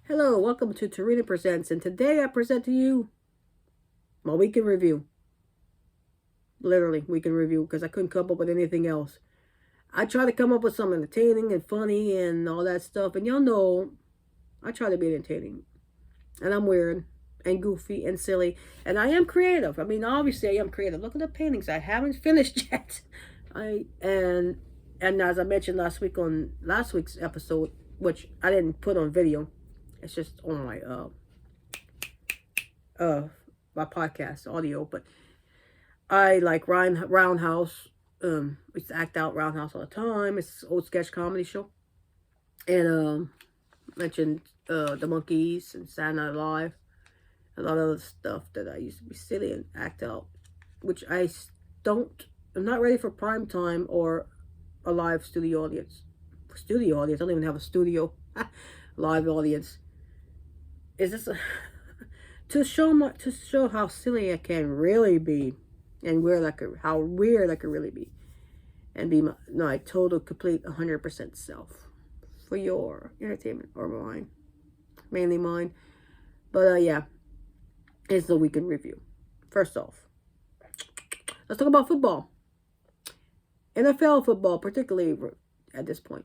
Hello, welcome to Tarina Presents, and today I present to you my weekend review. Literally, weekend review, because I couldn't come up with anything else. I try to come up with something entertaining and funny and all that stuff, and y'all know I try to be entertaining. And I'm weird and goofy and silly, and I am creative. I mean, obviously I am creative. Look at the paintings I haven't finished yet. I and as I mentioned last week on last week's episode, which I didn't put on video, it's just on uh my podcast audio, but I like Roundhouse. We used to act out Roundhouse all the time. It's an old sketch comedy show. And mentioned the Monkeys and Saturday Night Live. A lot of other stuff that I used to be silly and act out, which I'm not ready for prime time or a live studio audience. Studio audience, I don't even have a studio. Live audience. Is this to show how silly I can really be, and how weird I could really be, and be my total, complete, 100% self for your entertainment or mine, mainly mine. But yeah, it's the weekend review. First off, let's talk about football. NFL football, particularly at this point.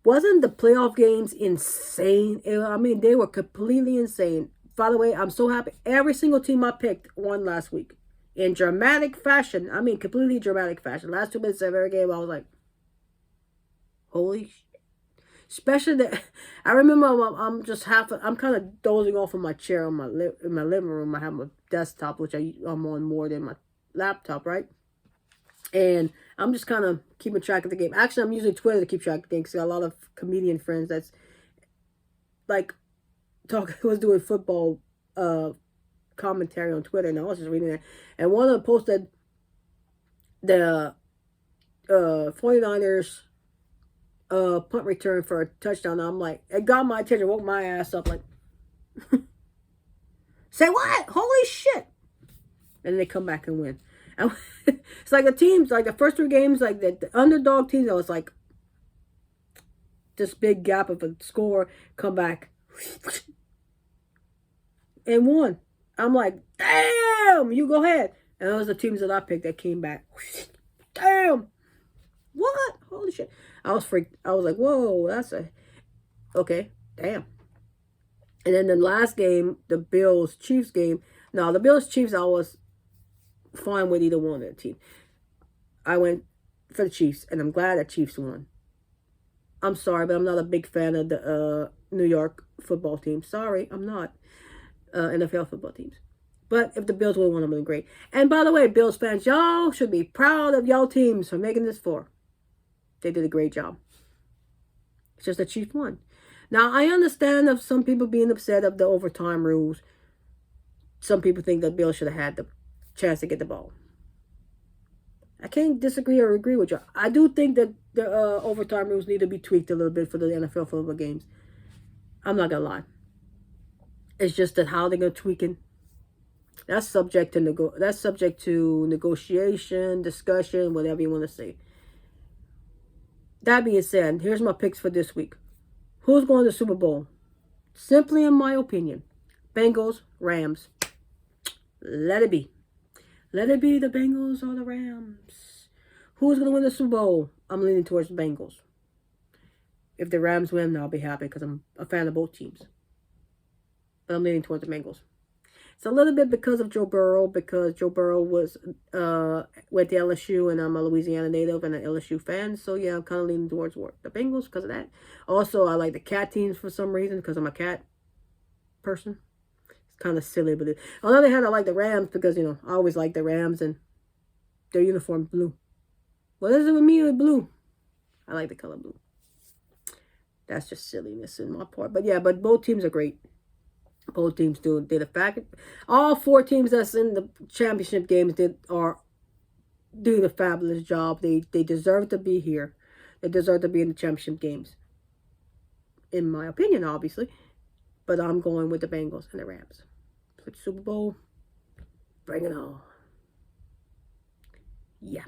Wasn't the playoff games insane? I mean, they were completely insane. By the way, I'm so happy. Every single team I picked won last week. In dramatic fashion. I mean, completely dramatic fashion. Last 2 minutes of every game, I was like, holy shit. Especially I remember I'm kind of dozing off in my chair in my living room. I have my desktop, which I'm on more than my laptop, right? And I'm just kind of keeping track of the game. Actually, I'm using Twitter to keep track of things. I got a lot of comedian friends that's like was doing football commentary on Twitter, and I was just reading it. And one of them posted the 49ers punt return for a touchdown. And I'm like, it got my attention, woke my ass up like, say what? Holy shit. And then they come back and win. And it's like the teams, like the first 3 games, like the underdog teams, I was like, this big gap of a score, come back and won. I'm like, damn, you go ahead. And those are the teams that I picked that came back. Damn. What? Holy shit. I was freaked. I was like, whoa, okay, damn. And then the last game, the Bills-Chiefs game. Now, the Bills-Chiefs, I was fine with either one of the team. I went for the Chiefs, and I'm glad that Chiefs won. I'm sorry, but I'm not a big fan of the New York football team. Sorry, I'm not. NFL football teams. But if the Bills would have won, it would have been great. And by the way, Bills fans, y'all should be proud of y'all teams for making this far. They did a great job. It's just the Chiefs won. Now, I understand of some people being upset of the overtime rules. Some people think that Bills should have had the chance to get the ball. I can't disagree or agree with you. I do think that the overtime rules need to be tweaked a little bit for the NFL football games. I'm not gonna lie. It's just that how they're gonna tweak it. That's subject to negotiation, discussion, whatever you want to say. That being said, here's my picks for this week. Who's going to the Super Bowl? Simply in my opinion, Bengals, Rams. Let it be. Let it be the Bengals or the Rams. Who's going to win the Super Bowl? I'm leaning towards the Bengals. If the Rams win, I'll be happy because I'm a fan of both teams. But I'm leaning towards the Bengals. It's a little bit because of Joe Burrow, because Joe Burrow went to LSU, and I'm a Louisiana native and an LSU fan. So yeah, I'm kind of leaning towards the Bengals because of that. Also, I like the cat teams for some reason because I'm a cat person. It's kind of silly, but on the other hand, I like the Rams because, I always like the Rams and their uniform blue. What is it with me with blue? I like the color blue. That's just silliness in my part. But yeah, both teams are great. Both teams did a fact. All 4 teams that's in the championship games are doing a fabulous job. They deserve to be here. They deserve to be in the championship games. In my opinion, obviously. But I'm going with the Bengals and the Rams. For the Super Bowl, bring it on. Yeah.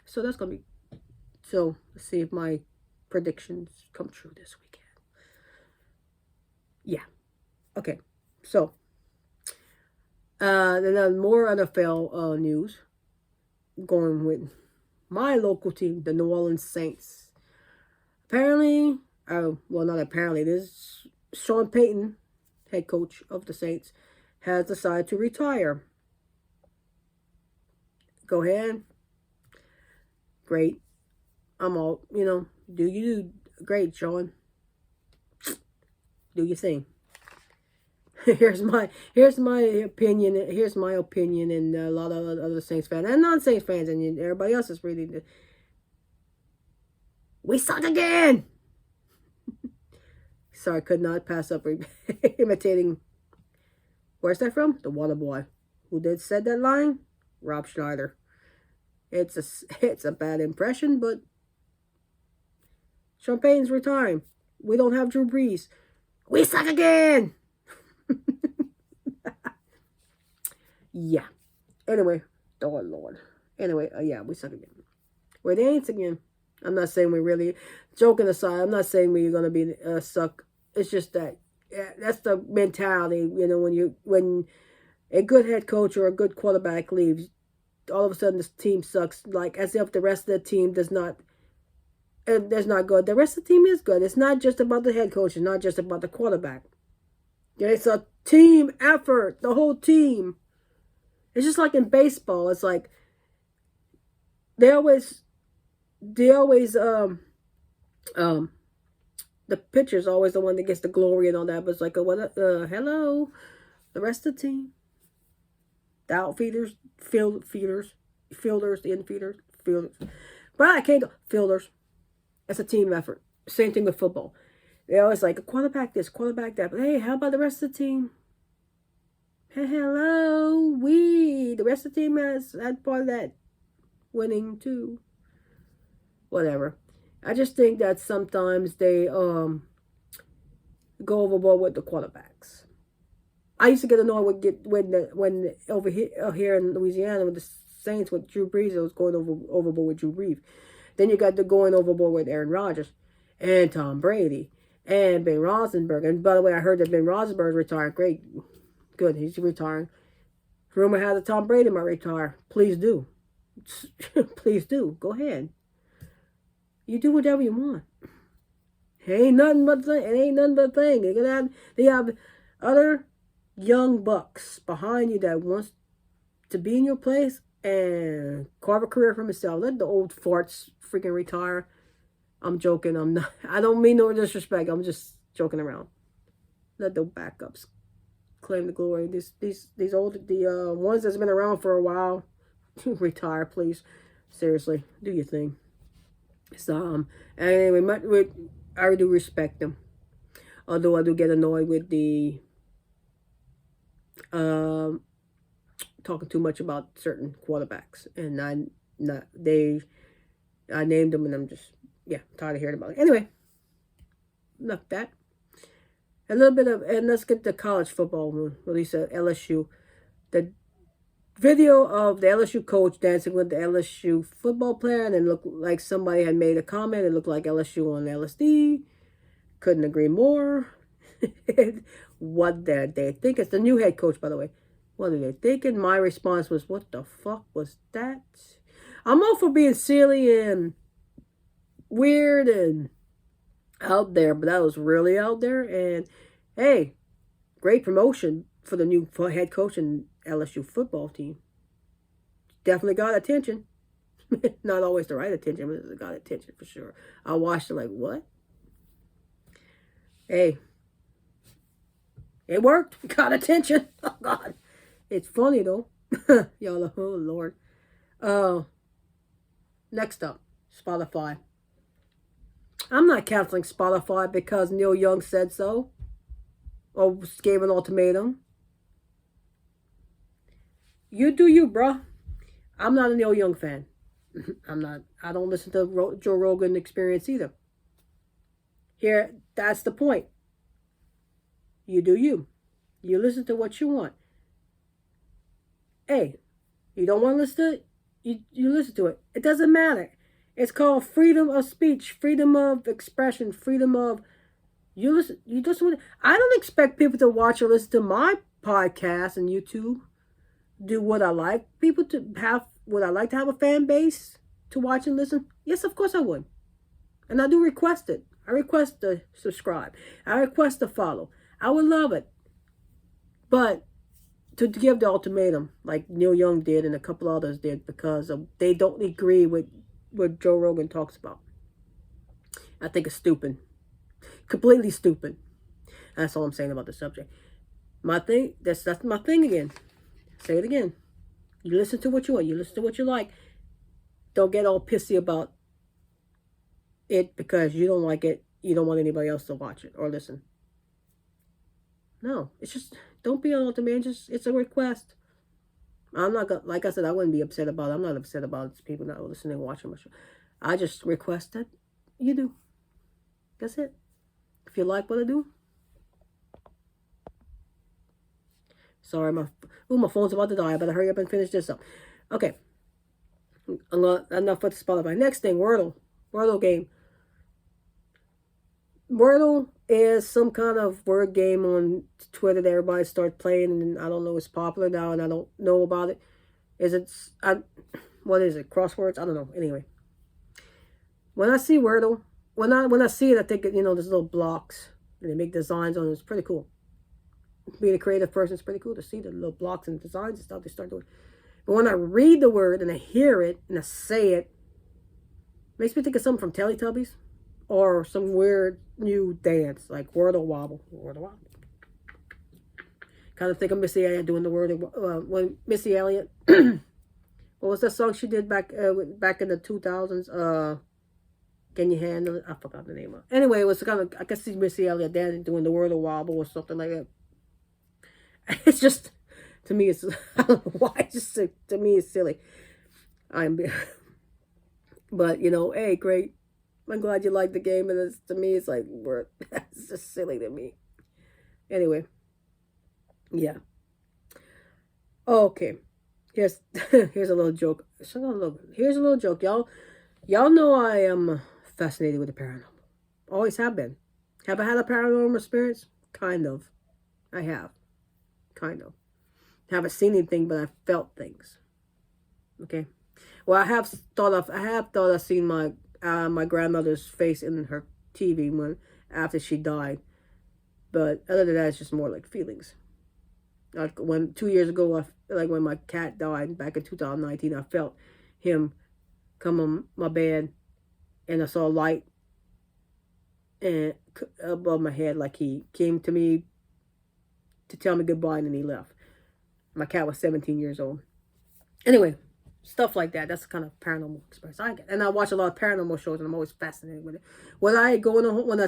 So that's going to be... So, let's see if my predictions come true this weekend. Yeah. Okay. So, then more NFL news. Going with my local team, the New Orleans Saints. Apparently, well, not apparently, this Sean Payton, head coach of the Saints, has decided to retire. Go ahead. Great. I'm all, do you do great, Sean. Do your thing. here's my opinion. Here's my opinion, and a lot of other Saints fans and non-Saints fans, and everybody else is reading. We suck again. Sorry, could not pass up imitating. Where's that from? The Water Boy. Who said that line? Rob Schneider. It's a bad impression, but Sean Payton's retiring. We don't have Drew Brees. We suck again. Yeah. Anyway, oh Lord. Anyway, yeah, we suck again. We're the Aints again. I'm not saying we really, joking aside, I'm not saying we're gonna be suck. It's just that that's the mentality. When a good head coach or a good quarterback leaves, all of a sudden this team sucks. Like as if the rest of the team does not. That's not good. The rest of the team is good. It's not just about the head coach. It's not just about the quarterback. It's a team effort. The whole team. It's just like in baseball. It's like they always the pitcher's always the one that gets the glory and all that. But it's like hello, the rest of the team, the outfielders, fielders, the infielders, fielders. But I can't go fielders. It's a team effort. Same thing with football. They always like a quarterback this, quarterback that. But hey, how about the rest of the team? Hello, the rest of the team has had part of that winning too. Whatever. I just think that sometimes they go overboard with the quarterbacks. I used to get annoyed when over here in Louisiana with the Saints with Drew Brees, it was going overboard with Drew Brees. Then you got the going overboard with Aaron Rodgers and Tom Brady and Ben Roethlisberger. And by the way, I heard that Ben Roethlisberger retired. Great, good, he's retiring. Rumor has it Tom Brady might retire. Please do. Please do. Go ahead. You do whatever you want. It ain't nothing but a thing. They have other young bucks behind you that wants to be in your place and carve a career for himself. Let the old farts freaking retire. I'm joking. I'm not. I don't mean no disrespect. I'm just joking around. Let the backups claim the glory. These old ones that's been around for a while retire, please. Seriously, do your thing. So anyway, I do respect them. Although I do get annoyed with the talking too much about certain quarterbacks, and I named them, and I'm just tired of hearing about it. Anyway, enough that. A little bit of, and let's get to college football. Release at LSU. The video of the LSU coach dancing with the LSU football player, and it looked like somebody had made a comment. It looked like LSU on LSD. Couldn't agree more. What did they think? It's the new head coach, by the way. What are they thinking? My response was, what the fuck was that? I'm all for being silly and weird and out there, but that was really out there. And hey, great promotion for the new head coach and LSU football team. Definitely got attention. Not always the right attention, but it got attention for sure. I watched it like, what? Hey, it worked. Got attention. Oh, God. It's funny, though. Y'all, oh, Lord. Next up, Spotify. I'm not canceling Spotify because Neil Young said so. Or gave an ultimatum. You do you, bruh. I'm not a Neil Young fan. I'm not. I don't listen to Joe Rogan Experience either. Here, that's the point. You do you. You listen to what you want. Hey, you don't want to listen to it? You listen to it. It doesn't matter. It's called freedom of speech, freedom of expression, freedom of You listen. I don't expect people to watch or listen to my podcast and YouTube. Do what I like people to have. Would I like to have a fan base to watch and listen? Yes, of course I would. And I do request it. I request to subscribe. I request to follow. I would love it. But to give the ultimatum, like Neil Young did and a couple others did, because they don't agree with what Joe Rogan talks about. I think it's stupid. Completely stupid. That's all I'm saying about the subject. My thing, that's my thing again. Say it again. You listen to what you want. You listen to what you like. Don't get all pissy about it because you don't like it. You don't want anybody else to watch it or listen. No, it's just, don't be an ultimate. It's a request. I'm not gonna, like I said, I wouldn't be upset about it. I'm not upset about people not listening and watching my show. I just request that you do. That's it. If you like what I do. Sorry, my phone's about to die. I better hurry up and finish this up. Okay. Enough for the Spotify. Next thing, Wordle. Wordle game. Wordle is some kind of word game on Twitter that everybody starts playing, and I don't know, it's popular now, and I don't know about it. What is it? Crosswords? I don't know. Anyway, when I see Wordle, when I see it, I think, there's little blocks, and they make designs on it. It's pretty cool. Being a creative person, it's pretty cool to see the little blocks and designs and stuff they start doing. But when I read the word and I hear it and I say it, makes me think of something from Teletubbies or some weird new dance like Wordle Wobble. Wordle Wobble. Kind of think of Missy Elliott doing the Wordle. When Missy Elliott, what was that song she did back in the 2000s? Can you handle it? I forgot the name of it. Anyway, it was kind of, I can see Missy Elliott dancing doing the Wordle Wobble or something like that. It's just, to me, it's, I don't know why, it's just, to me, it's silly. But, hey, great. I'm glad you like the game, and to me, it's like, it's just silly to me. Anyway, yeah. Okay, here's a little joke. Here's a little joke, y'all. Y'all know I am fascinated with the paranormal. Always have been. Have I had a paranormal experience? Kind of. I have. Kind of. Haven't seen anything, but I felt things. Okay. Well, I have thought I've seen my grandmother's face in her TV after she died, but other than that, it's just more like feelings. Like 2 years ago, when my cat died back in 2019, I felt him come on my bed, and I saw a light and above my head, like he came to me to tell me goodbye, and then he left. My cat was 17 years old. Anyway, stuff like that. That's the kind of paranormal experience I get. And I watch a lot of paranormal shows, and I'm always fascinated with it. When I go in when I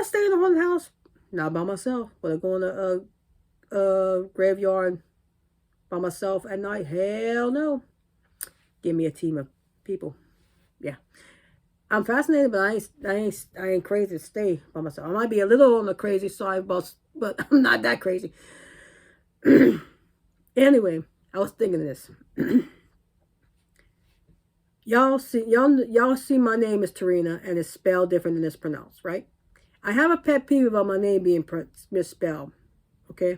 stay in a haunted house, not by myself. When I go in a graveyard by myself at night, hell no. Give me a team of people. Yeah. I'm fascinated, but I ain't crazy to stay by myself. I might be a little on the crazy side, but I'm not that crazy. Anyway, I was thinking of this. Y'all see my name is Tarina, and it's spelled different than it's pronounced, right? I have a pet peeve about my name being misspelled. Okay?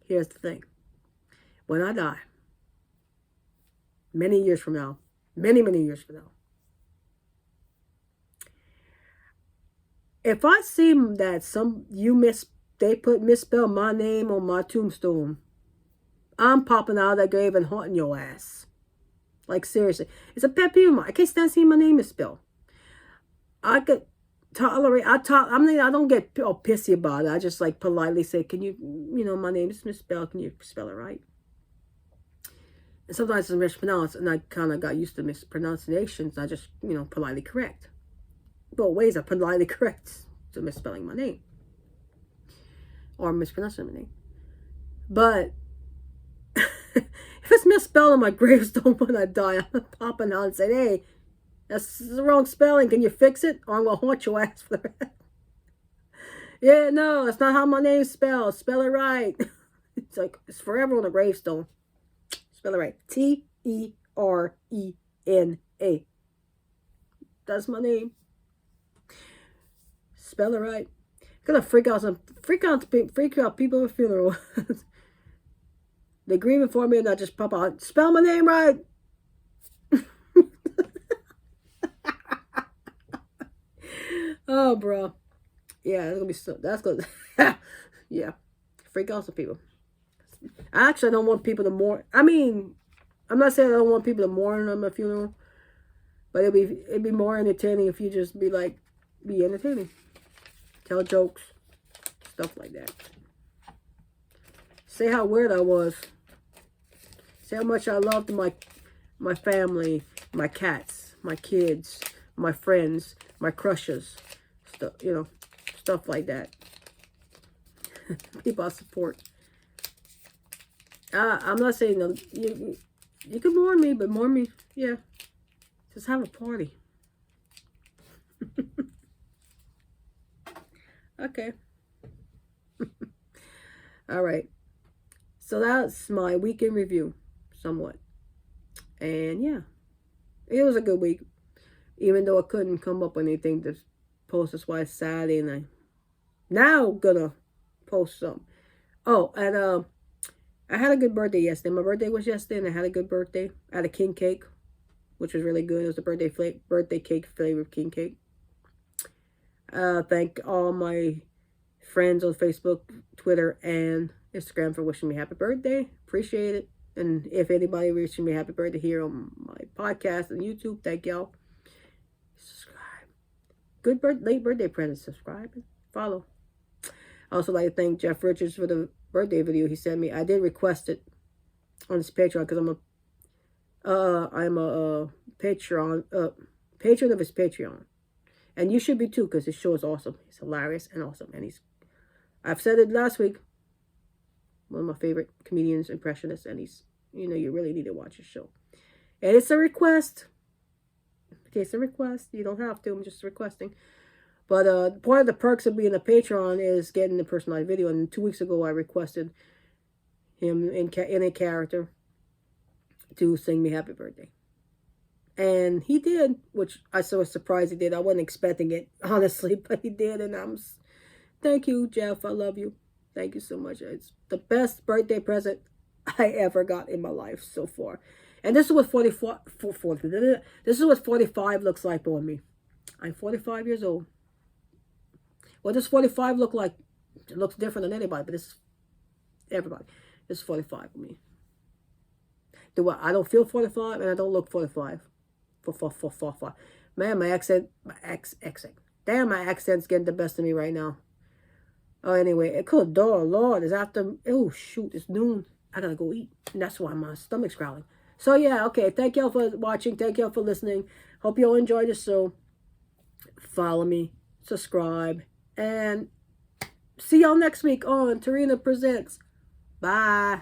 Here's the thing. When I die, many years from now, many years from now, if I see that they misspelled my name on my tombstone, I'm popping out of that grave and haunting your ass. Like, seriously. It's a pet peeve of mine. I can't stand seeing my name misspelled. I could tolerate, I don't get all pissy about it. I just like politely say, can you, my name is misspelled. Can you spell it right? And sometimes it's mispronounced, and I kind of got used to mispronunciations. I just, politely correct. Both ways I politely correct to misspelling my name. Or mispronouncing my name. But if it's misspelled on my gravestone when I die, I'm popping out and saying, hey, that's the wrong spelling. Can you fix it? Or I'm going to haunt your ass for the rest. Yeah, no, that's not how my name's spelled. Spell it right. It's like, it's forever on a gravestone. Spell it right. T-E-R-E-N-A. That's my name. Spell it right. Gonna freak out people at funeral. They grieving for me and I just pop out. Spell my name right. Oh, bro. Yeah, that's gonna be so. That's gonna. Yeah, freak out some people. I actually don't want people to mourn. I mean, I'm not saying I don't want people to mourn on my funeral, but it'd be more entertaining if you just be entertaining, tell jokes, stuff like that. Say how weird I was. Say how much I loved my family, my cats, my kids, my friends, my crushes, stuff, stuff like that. People I support. I'm not saying no, you can mourn me, but mourn me, yeah. Just have a party. Okay. All right. So that's my weekend review, somewhat. And yeah, it was a good week. Even though I couldn't come up with anything to post, that's why it's Saturday, and I now gonna post some. Oh, and I had a good birthday yesterday. My birthday was yesterday, and I had a good birthday. I had a king cake, which was really good. It was a birthday cake flavored king cake. Thank all my friends on Facebook, Twitter, and Instagram for wishing me happy birthday. Appreciate it. And if anybody wishing me happy birthday here on my podcast and YouTube, thank y'all. Subscribe. Good late birthday present. Subscribe and follow. I also like to thank Jeff Richards for the birthday video he sent me. I did request it on his Patreon because I'm a patron of his Patreon, and you should be too because his show is awesome. He's hilarious and awesome, and I've said it last week, one of my favorite comedians, impressionists, and you really need to watch his show. And it's a request. Okay, it's a request. You don't have to. I'm just requesting. But part of the perks of being a patron is getting the personalized video. And 2 weeks ago, I requested him in a character to sing me happy birthday. And he did, which I was surprised he did. I wasn't expecting it, honestly, but he did. And thank you, Jeff. I love you. Thank you so much. It's the best birthday present I ever got in my life so far. And this is what 45 looks like on me. I'm 45 years old. What does 45 look like? It looks different than anybody, but this is everybody. This is 45 for me. I don't feel 45 and I don't look 45. 45. Man, my accent. Damn, my accent's getting the best of me right now. Oh, anyway, it could. Oh, Lord, it's after. Oh, shoot, it's noon. I gotta go eat. And that's why my stomach's growling. So, yeah, okay. Thank y'all for watching. Thank y'all for listening. Hope y'all enjoyed the show. Follow me. Subscribe. And see y'all next week on Tarina Presents. Bye.